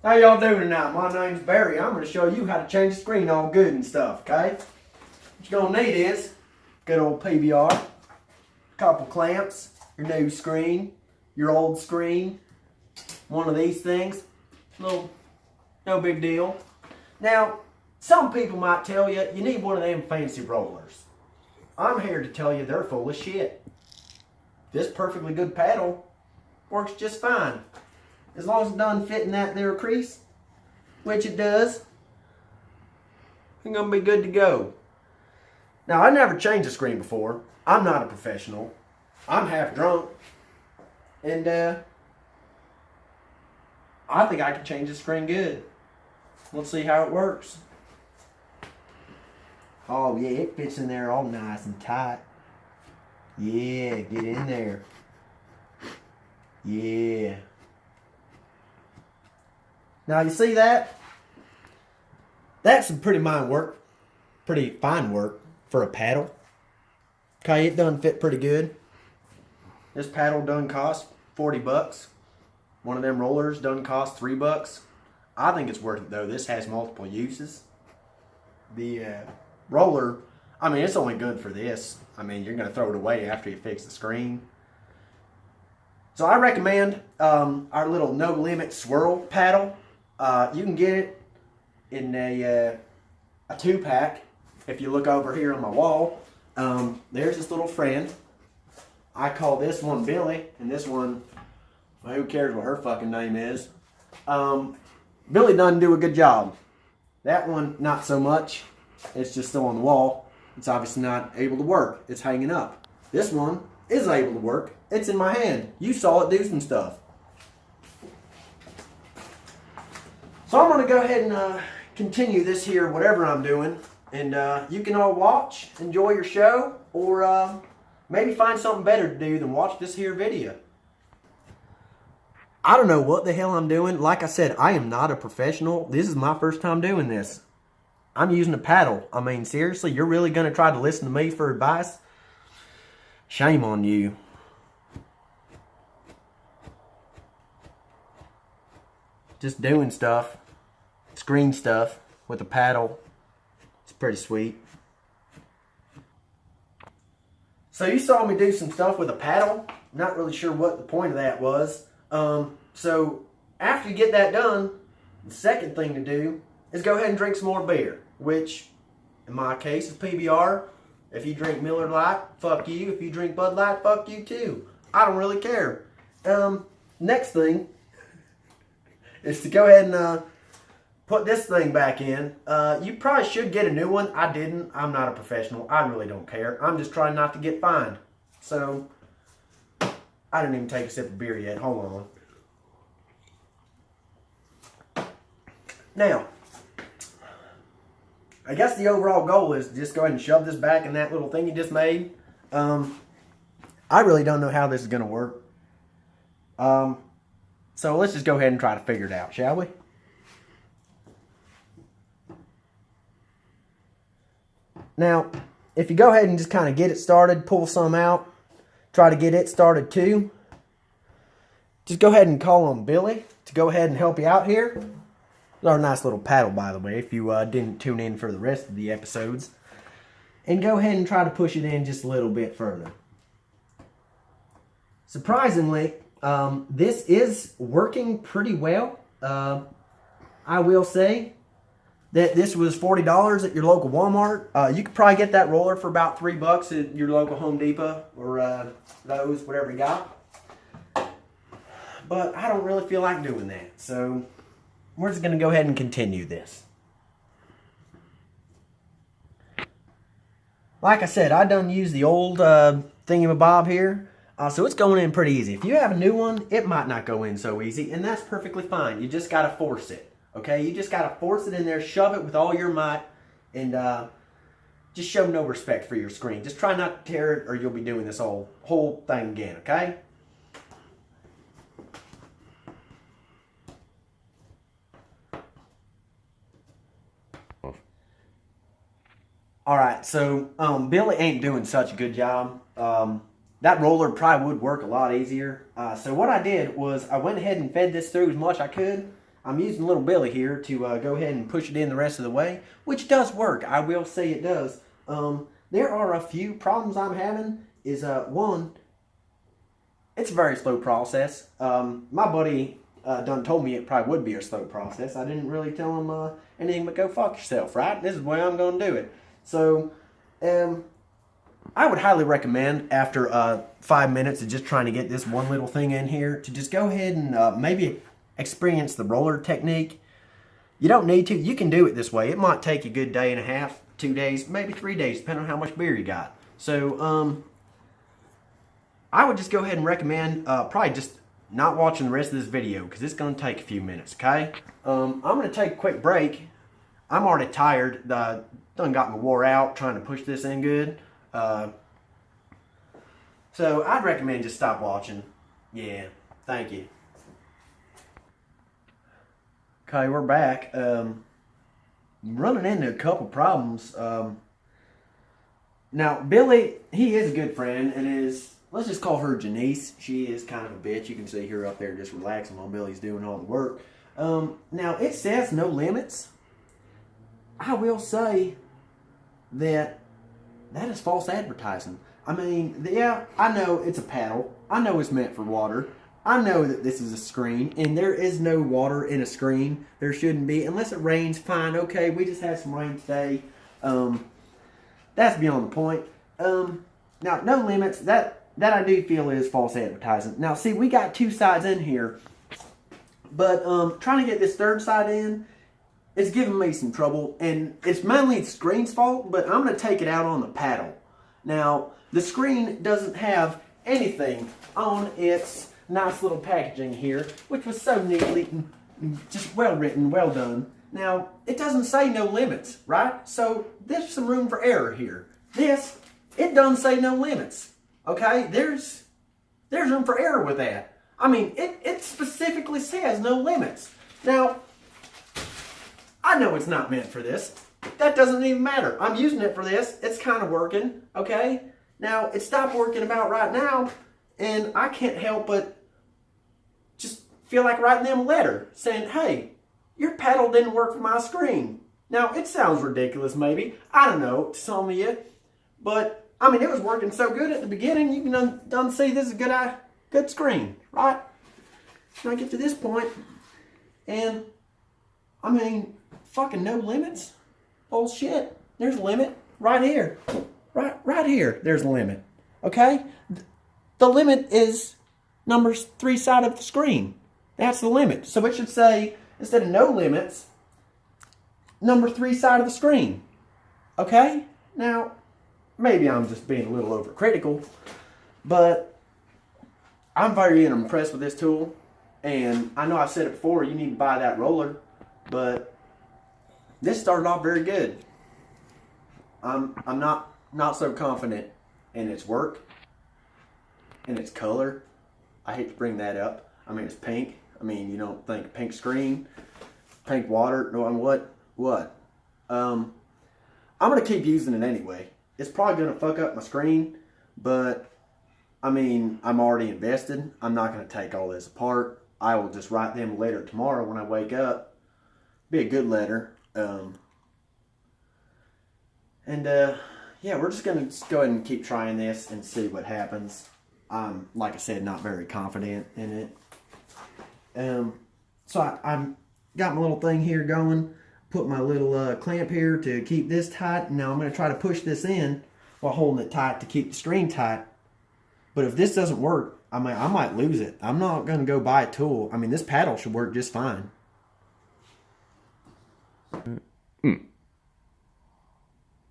How y'all doing tonight? My name's Barry. I'm going to show you how to change the screen all good and stuff, okay? What you're going to need is good old PVR, a couple clamps, your new screen, your old screen, one of these things. No big deal. Now, some people might tell you, you need one of them fancy rollers. I'm here to tell you they're full of shit. This perfectly good paddle works just fine. As long as it doesn't fit in that there crease, which it does, you're going to be good to go. Now, I never changed a screen before. I'm not a professional. I'm half drunk. And I think I can change the screen good. Let's see how it works. Oh, yeah, it fits in there all nice and tight. Yeah, get in there. Yeah. Now, you see that? That's some pretty fine work for a paddle. Okay, it done fit pretty good. This paddle done cost 40 bucks. One of them rollers done cost $3. I think it's worth it though. This has multiple uses. The roller, I mean, it's only good for this. I mean, you're going to throw it away after you fix the screen. So I recommend our little No Limit Swirl paddle. You can get it in a 2-pack. If you look over here on my wall, there's this little friend. I call this one Billy, and this one, well, who cares what her fucking name is. Billy doesn't do a good job. That one, not so much. It's just still on the wall. It's obviously not able to work. It's hanging up. This one is able to work. It's in my hand. You saw it do some stuff. So I'm going to go ahead and continue this here, whatever I'm doing. And you can all watch, enjoy your show, or maybe find something better to do than watch this here video. I don't know what the hell I'm doing. Like I said, I am not a professional. This is my first time doing this. I'm using a paddle. I mean, seriously, you're really going to try to listen to me for advice? Shame on you. Just doing stuff, screen stuff with a paddle. It's pretty sweet. So you saw me do some stuff with a paddle. Not really sure what the point of that was. So after you get that done, the second thing to do is go ahead and drink some more beer, which in my case is PBR. If you drink Miller Lite, fuck you. If you drink Bud Light, fuck you too. I don't really care. Next thing is to go ahead and put this thing back in. You probably should get a new one. I didn't. I'm not a professional. I really don't care. I'm just trying not to get fined. So, I didn't even take a sip of beer yet. Hold on. Now, I guess the overall goal is to just go ahead and shove this back in that little thing you just made. I really don't know how this is going to work. So let's just go ahead and try to figure it out, shall we? Now, if you go ahead and just kind of get it started, pull some out, try to get it started too, just go ahead and call on Billy to go ahead and help you out here. It's our nice little paddle, by the way, if you didn't tune in for the rest of the episodes. And go ahead and try to push it in just a little bit further. Surprisingly, this is working pretty well. I will say that this was $40 at your local Walmart. You could probably get that roller for about $3 at your local Home Depot or Lowe's, whatever you got. But I don't really feel like doing that. So we're just going to go ahead and continue this. Like I said, I done used the old thingamabob here. So it's going in pretty easy. If you have a new one, it might not go in so easy, and that's perfectly fine. You just got to force it, okay? You just got to force it in there, shove it with all your might, and just show no respect for your screen. Just try not to tear it, or you'll be doing this whole thing again, okay? Alright, so Billy ain't doing such a good job. That roller probably would work a lot easier. So what I did was I went ahead and fed this through as much as I could. I'm using little Billy here to go ahead and push it in the rest of the way, which does work. I will say it does. There are a few problems I'm having. Is one, it's a very slow process. My buddy done told me it probably would be a slow process. I didn't really tell him anything but go fuck yourself, right? This is the way I'm going to do it. So, I would highly recommend after 5 minutes of just trying to get this one little thing in here to just go ahead and maybe experience the roller technique. You don't need to. You can do it this way. It might take you a good day and a half, 2 days, maybe 3 days, depending on how much beer you got. So, I would just go ahead and recommend probably just not watching the rest of this video because it's going to take a few minutes, okay? I'm going to take a quick break. I'm already tired. Done got me wore out trying to push this in good. So I'd recommend just stop watching. Yeah, thank you. Okay, we're back. Running into a couple problems. Now, Billy, he is a good friend and is, let's just call her Janice. She is kind of a bitch. You can see her up there just relaxing while Billy's doing all the work. Now, it says no limits. I will say that is false advertising. I mean, yeah, I know it's a paddle. I know it's meant for water. I know that this is a screen, and there is no water in a screen. There shouldn't be. Unless it rains, fine. Okay, we just had some rain today. That's beyond the point. Now, no limits. That I do feel is false advertising. Now, see, we got two sides in here. But trying to get this third side in, it's giving me some trouble. And it's mainly the screen's fault, but I'm going to take it out on the paddle. Now, the screen doesn't have anything on its nice little packaging here, which was so neatly, just well written, well done. Now, it doesn't say no limits, right? So, there's some room for error here. This, it doesn't say no limits, okay? There's room for error with that. I mean, it specifically says no limits. Now, I know it's not meant for this. That doesn't even matter. I'm using it for this. It's kind of working, okay? Now, it stopped working about right now, and I can't help but just feel like writing them a letter saying, hey, your paddle didn't work for my screen. Now, it sounds ridiculous maybe. I don't know to some of you. But, I mean, it was working so good at the beginning, you can done see this is a good screen, right? And I get to this point, and, I mean, fucking no limits? Bullshit. There's a limit right here. Right here, there's a limit. Okay? The limit is number 3 side of the screen. That's the limit. So it should say, instead of no limits, number 3 side of the screen. Okay? Now, maybe I'm just being a little overcritical, but I'm very impressed with this tool. And I know I've said it before, you need to buy that roller, but this started off very good. I'm not so confident in its work and its color. I hate to bring that up. I mean, it's pink. I mean, you don't think pink screen, pink water, no, what? I'm going to keep using it anyway. It's probably going to fuck up my screen, but I mean, I'm already invested. I'm not going to take all this apart. I will just write them a letter tomorrow when I wake up. Be a good letter. Yeah, we're just going to go ahead and keep trying this and see what happens. I'm, like I said, not very confident in it. So I'm got my little thing here going. Put my little clamp here to keep this tight. Now I'm going to try to push this in while holding it tight to keep the screen tight. But if this doesn't work, I might lose it. I'm not going to go buy a tool. I mean, this paddle should work just fine.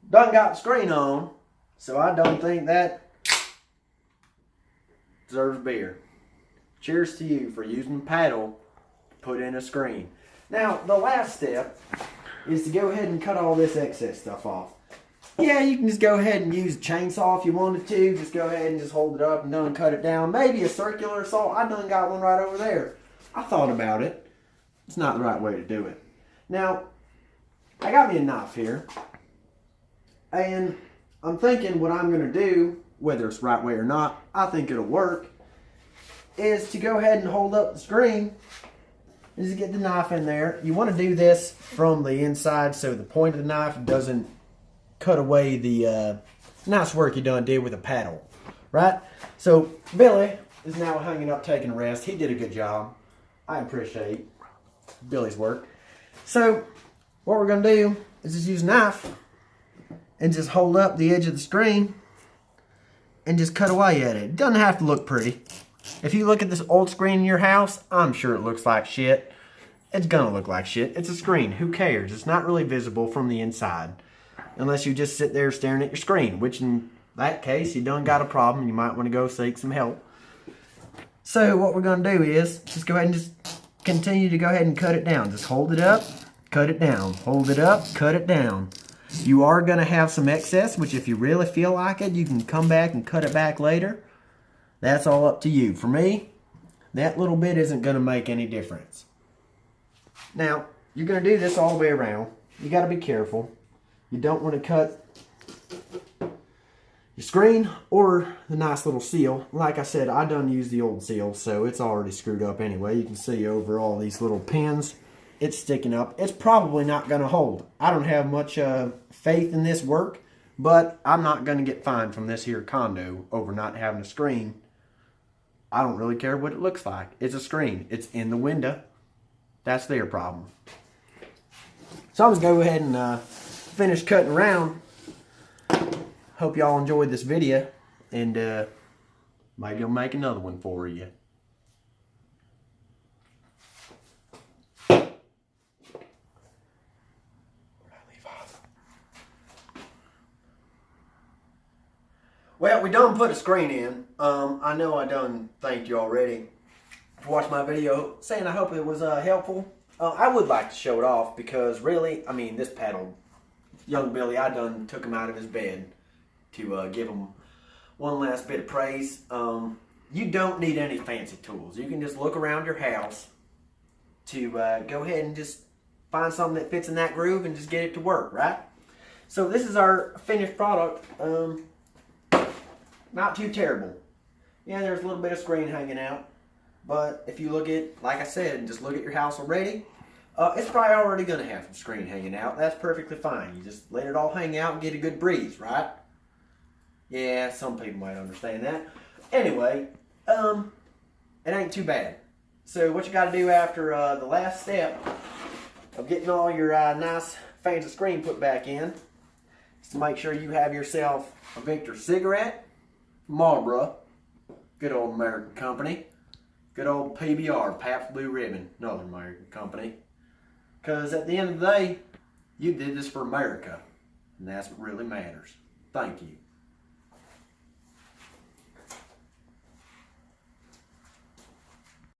Done got the screen on, so I don't think that deserves beer. Cheers to you for using the paddle to put in a screen. Now, the last step is to go ahead and cut all this excess stuff off. Yeah, you can just go ahead and use a chainsaw if you wanted to. Just go ahead and just hold it up and done cut it down. Maybe a circular saw. I done got one right over there. I thought about it. It's not the right way to do it. Now, I got me a knife here. And I'm thinking what I'm going to do, whether it's the right way or not, I think it'll work, is to go ahead and hold up the screen Just get the knife in there. You want to do this from the inside so the point of the knife doesn't cut away the nice work you did with the paddle, right? So Billy is now hanging up taking a rest. He did a good job. I appreciate Billy's work. So what we're going to do is just use a knife and just hold up the edge of the screen and just cut away at it. It doesn't have to look pretty. If you look at this old screen in your house, I'm sure it looks like shit. It's gonna look like shit. It's a screen. Who cares? It's not really visible from the inside. Unless you just sit there staring at your screen, which in that case, you done got a problem. You might want to go seek some help. So what we're gonna do is just go ahead and just continue to go ahead and cut it down. Just hold it up, cut it down. Hold it up, cut it down. You are gonna have some excess, which if you really feel like it, you can come back and cut it back later. That's all up to you. For me, that little bit isn't going to make any difference. Now, you're going to do this all the way around. You got to be careful. You don't want to cut your screen or the nice little seal. Like I said, I done used the old seal, so it's already screwed up anyway. You can see over all these little pins, it's sticking up. It's probably not going to hold. I don't have much faith in this work, but I'm not going to get fined from this here condo over not having a screen. I don't really care what it looks like. It's a screen. It's in the window. That's their problem. So I'm going to go ahead and finish cutting around. Hope y'all enjoyed this video. And maybe I'll make another one for you. Well, we done put a screen in. I know I done thanked you already for watching my video, saying I hope it was helpful. I would like to show it off because really, I mean, this paddle, young Billy, I done took him out of his bed to give him one last bit of praise. You don't need any fancy tools. You can just look around your house to go ahead and just find something that fits in that groove and just get it to work, right? So this is our finished product. Not too terrible. Yeah, there's a little bit of screen hanging out. But if you look at, like I said, and just look at your house already, it's probably already going to have some screen hanging out. That's perfectly fine. You just let it all hang out and get a good breeze, right? Yeah, some people might understand that. Anyway, it ain't too bad. So what you got to do after the last step of getting all your nice fancy screen put back in is to make sure you have yourself a Victor cigarette, Marlboro, good old American company, good old PBR, Pabst Blue Ribbon, another American company. Because at the end of the day, you did this for America, and that's what really matters. Thank you.